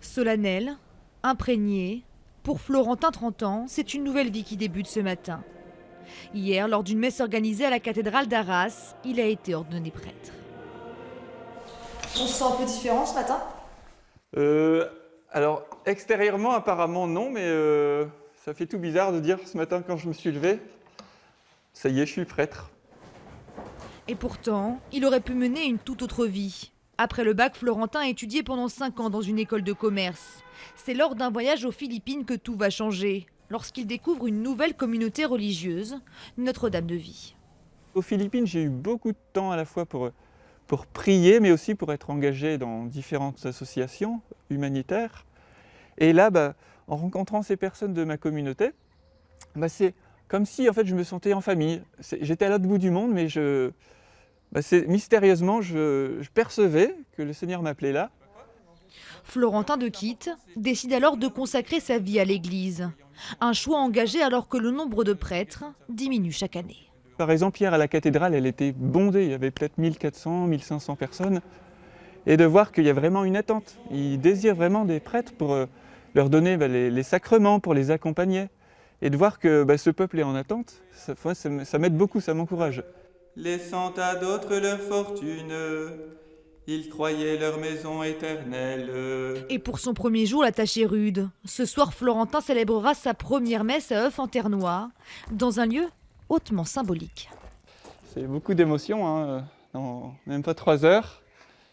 Solennel, imprégné, pour Florentin, 30 ans, c'est une nouvelle vie qui débute ce matin. Hier, lors d'une messe organisée à la cathédrale d'Arras, il a été ordonné prêtre. On se sent un peu différent ce matin ? Alors, extérieurement, apparemment, non, mais ça fait tout bizarre de dire ce matin quand je me suis levé, ça y est, je suis prêtre. Et pourtant, il aurait pu mener une toute autre vie. Après le bac, Florentin a étudié pendant 5 ans dans une école de commerce. C'est lors d'un voyage aux Philippines que tout va changer, lorsqu'il découvre une nouvelle communauté religieuse, Notre-Dame de Vie. Aux Philippines, j'ai eu beaucoup de temps à la fois pour prier, mais aussi pour être engagé dans différentes associations humanitaires. Et là, en rencontrant ces personnes de ma communauté, c'est comme si en fait, je me sentais en famille. J'étais à l'autre bout du monde, mais mystérieusement, je percevais que le Seigneur m'appelait là. Florentin de Quitte décide alors de consacrer sa vie à l'Église. Un choix engagé alors que le nombre de prêtres diminue chaque année. Par exemple, hier à la cathédrale, elle était bondée. Il y avait peut-être 1400, 1500 personnes. Et de voir qu'il y a vraiment une attente. Ils désirent vraiment des prêtres pour leur donner les sacrements, pour les accompagner. Et de voir que ce peuple est en attente, ça m'aide beaucoup, ça m'encourage. Laissant à d'autres leur fortune, ils croyaient leur maison éternelle. Et pour son premier jour, la tâche est rude. Ce soir, Florentin célébrera sa première messe à Œuf-en-Ternois, dans un lieu hautement symbolique. C'est beaucoup d'émotions, dans même pas 3 heures.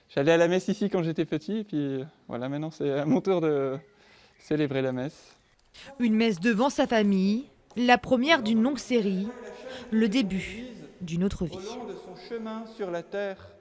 J'allais à la messe ici quand j'étais petit, et puis voilà, maintenant c'est à mon tour de célébrer la messe. Une messe devant sa famille, la première d'une longue série, le début d'une autre vie. Au long de son chemin sur la terre,